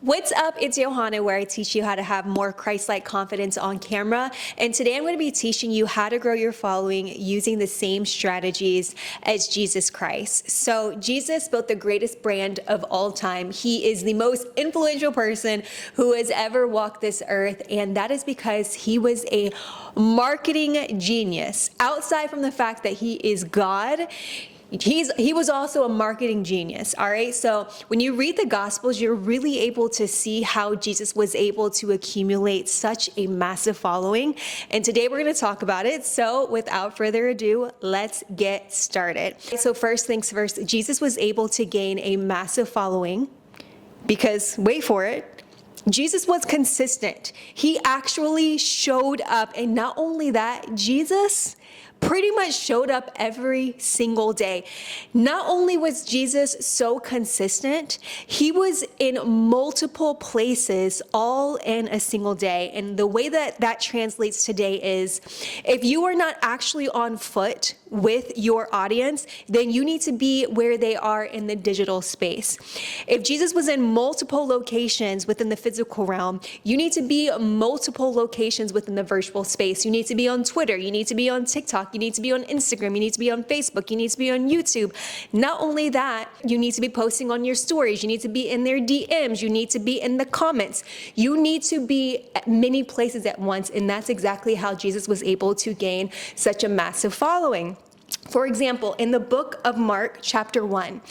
What's up? It's Johanna, where I teach you how to have more Christ-like confidence on camera. And today I'm going to be teaching you how to grow your following using the same strategies as Jesus Christ. So Jesus built the greatest brand of all time. He is the most influential person who has ever walked this earth. And that is because he was a marketing genius. Outside from the fact that he is God, he was also a marketing genius, all right? So when you read the Gospels, you're really able to see how Jesus was able to accumulate such a massive following. And today we're going to talk about it. So without further ado, let's get started. So first things first, Jesus was able to gain a massive following because, wait for it, Jesus was consistent. He actually showed up. And not only that, Jesus pretty much showed up every single day. Not only was Jesus so consistent, he was in multiple places all in a single day. And the way that that translates today is, if you are not actually on foot with your audience, then you need to be where they are in the digital space. If Jesus was in multiple locations within the physical realm, you need to be multiple locations within the virtual space. You need to be on Twitter, you need to be on TikTok, you need to be on Instagram, you need to be on Facebook, you need to be on YouTube. Not only that, you need to be posting on your stories, you need to be in their DMs, you need to be in the comments. You need to be at many places at once, and that's exactly how Jesus was able to gain such a massive following. For example, in the book of Mark, chapter 1,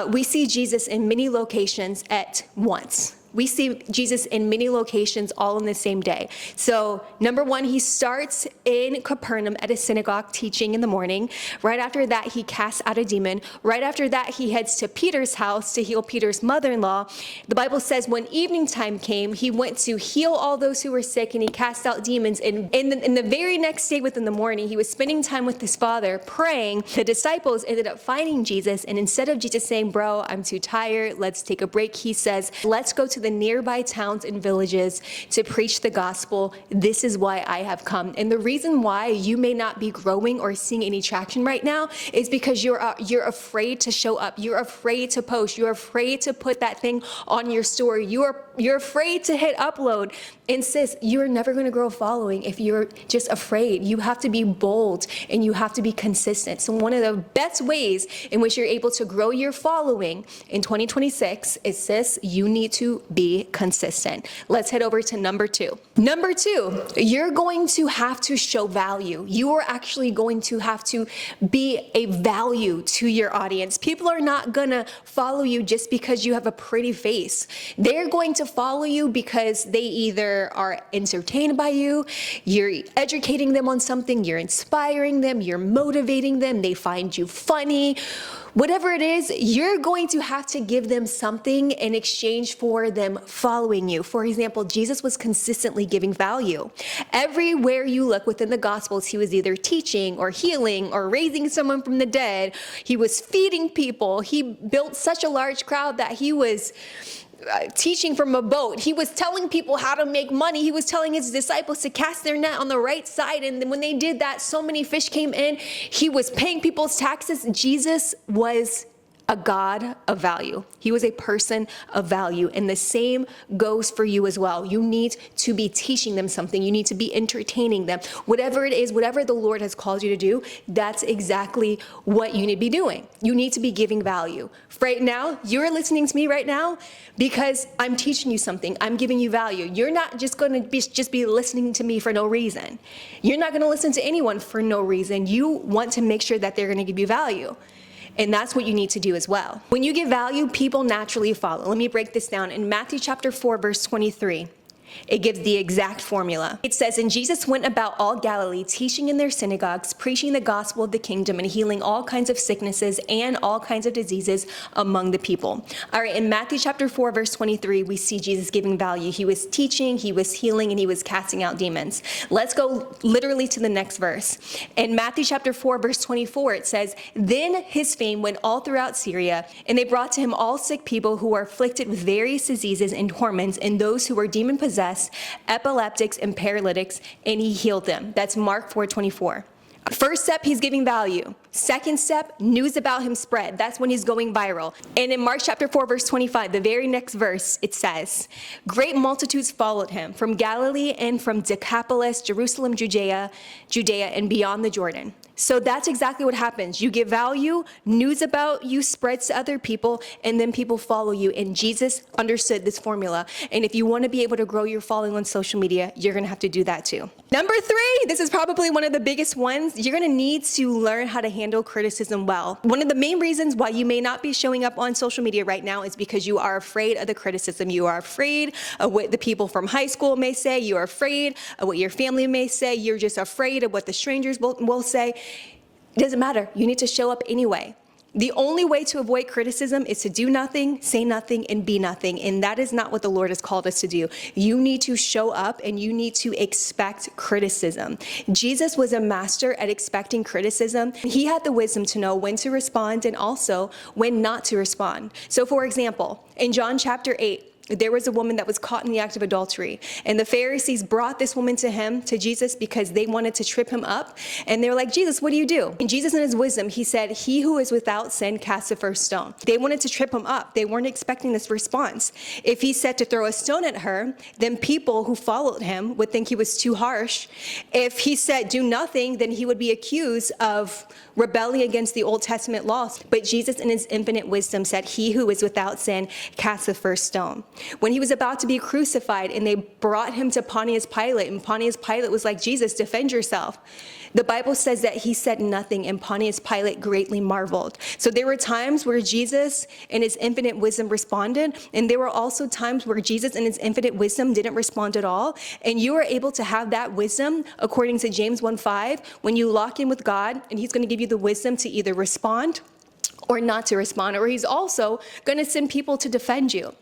we see Jesus in many locations at once. We see Jesus in many locations all in the same day. So number one, he starts in Capernaum at a synagogue teaching in the morning. Right after that, he casts out a demon. Right after that, he heads to Peter's house to heal Peter's mother-in-law. The Bible says when evening time came, he went to heal all those who were sick and he cast out demons. And in the very next day within the morning, he was spending time with his father praying. The disciples ended up finding Jesus. And instead of Jesus saying, "Bro, I'm too tired, let's take a break," he says, "Let's go to the nearby towns and villages to preach the gospel. This is why I have come." And the reason why you may not be growing or seeing any traction right now is because you're afraid to show up. You're afraid to post. You're afraid to put that thing on your story. You're afraid to hit upload. And sis, you're never going to grow a following if you're just afraid. You have to be bold and you have to be consistent. So one of the best ways in which you're able to grow your following in 2026 is, sis, you need to be consistent. Let's head over to number two. Number two, you're going to have to show value. You are actually going to have to be a value to your audience. People are not going to follow you just because you have a pretty face. They're going to follow you because they either are entertained by you, you're educating them on something, you're inspiring them, you're motivating them, they find you funny. Whatever it is, you're going to have to give them something in exchange for them following you. For example, Jesus was consistently giving value. Everywhere you look within the Gospels, he was either teaching or healing or raising someone from the dead. He was feeding people. He built such a large crowd that he was teaching from a boat. He was telling people how to make money. He was telling his disciples to cast their net on the right side. And then when they did that, so many fish came in. He was paying people's taxes. Jesus was a God of value. He was a person of value. And the same goes for you as well. You need to be teaching them something. You need to be entertaining them. Whatever it is, whatever the Lord has called you to do, that's exactly what you need to be doing. You need to be giving value. Right now, you're listening to me right now because I'm teaching you something. I'm giving you value. You're not just going to be listening to me for no reason. You're not going to listen to anyone for no reason. You want to make sure that they're going to give you value. And that's what you need to do as well. When you give value, people naturally follow. Let me break this down. In Matthew chapter 4, verse 23, it gives the exact formula. It says, "And Jesus went about all Galilee, teaching in their synagogues, preaching the gospel of the kingdom, and healing all kinds of sicknesses and all kinds of diseases among the people." All right, in Matthew chapter 4, verse 23, we see Jesus giving value. He was teaching, he was healing, and he was casting out demons. Let's go literally to the next verse. In Matthew chapter 4, verse 24, it says, "Then his fame went all throughout Syria, and they brought to him all sick people who were afflicted with various diseases and torments, and those who were demon-possessed, epileptics, and paralytics, and he healed them." That's Mark 4:24. First step, he's giving value. Second step, news about him spread. That's when he's going viral. And in Mark chapter 4, verse 25, the very next verse, it says, great multitudes followed him from Galilee and from Decapolis, Jerusalem, Judea, and beyond the Jordan. So that's exactly what happens. You give value, news about you spreads to other people, and then people follow you. And Jesus understood this formula. And if you want to be able to grow your following on social media, you're going to have to do that too. Number 3, this is probably one of the biggest ones. You're going to need to learn how to handle criticism well. One of the main reasons why you may not be showing up on social media right now is because you are afraid of the criticism. You are afraid of what the people from high school may say. You are afraid of what your family may say. You're just afraid of what the strangers will say. It doesn't matter. You need to show up anyway. The only way to avoid criticism is to do nothing, say nothing, and be nothing. And that is not what the Lord has called us to do. You need to show up and you need to expect criticism. Jesus was a master at expecting criticism. He had the wisdom to know when to respond and also when not to respond. So for example, in John chapter 8, there was a woman that was caught in the act of adultery. And the Pharisees brought this woman to Jesus, because they wanted to trip him up. And they were like, Jesus, what do you do? And Jesus, in his wisdom, he said, he who is without sin cast the first stone. They wanted to trip him up. They weren't expecting this response. If he said to throw a stone at her, then people who followed him would think he was too harsh. If he said do nothing, then he would be accused of rebelling against the Old Testament laws. But Jesus, in his infinite wisdom, said, he who is without sin cast the first stone. When he was about to be crucified and they brought him to Pontius Pilate, and Pontius Pilate was like, Jesus, defend yourself. The Bible says that he said nothing, and Pontius Pilate greatly marveled. So there were times where Jesus in his infinite wisdom responded, and there were also times where Jesus in his infinite wisdom didn't respond at all. And you are able to have that wisdom, according to James 1:5, when you lock in with God, and he's going to give you the wisdom to either respond or not to respond, or he's also going to send people to defend you.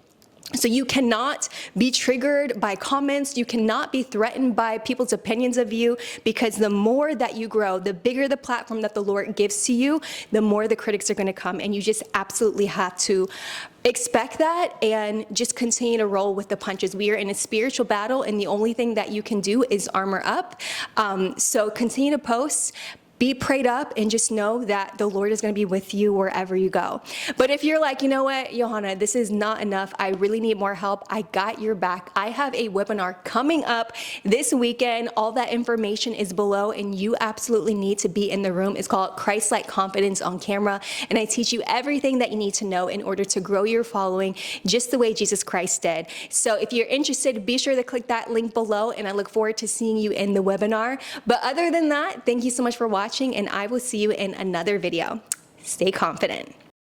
So you cannot be triggered by comments. You cannot be threatened by people's opinions of you, because the more that you grow, the bigger the platform that the Lord gives to you, the more the critics are going to come. And you just absolutely have to expect that and just continue to roll with the punches. We are in a spiritual battle, and the only thing that you can do is armor up. So continue to post. Be prayed up, and just know that the Lord is going to be with you wherever you go. But if you're like, you know what, Johanna, this is not enough, I really need more help, I got your back. I have a webinar coming up this weekend. All that information is below, and you absolutely need to be in the room. It's called Christ-like Confidence on Camera, and I teach you everything that you need to know in order to grow your following just the way Jesus Christ did. So if you're interested, be sure to click that link below, and I look forward to seeing you in the webinar. But other than that, thank you so much for watching, and I will see you in another video. Stay confident.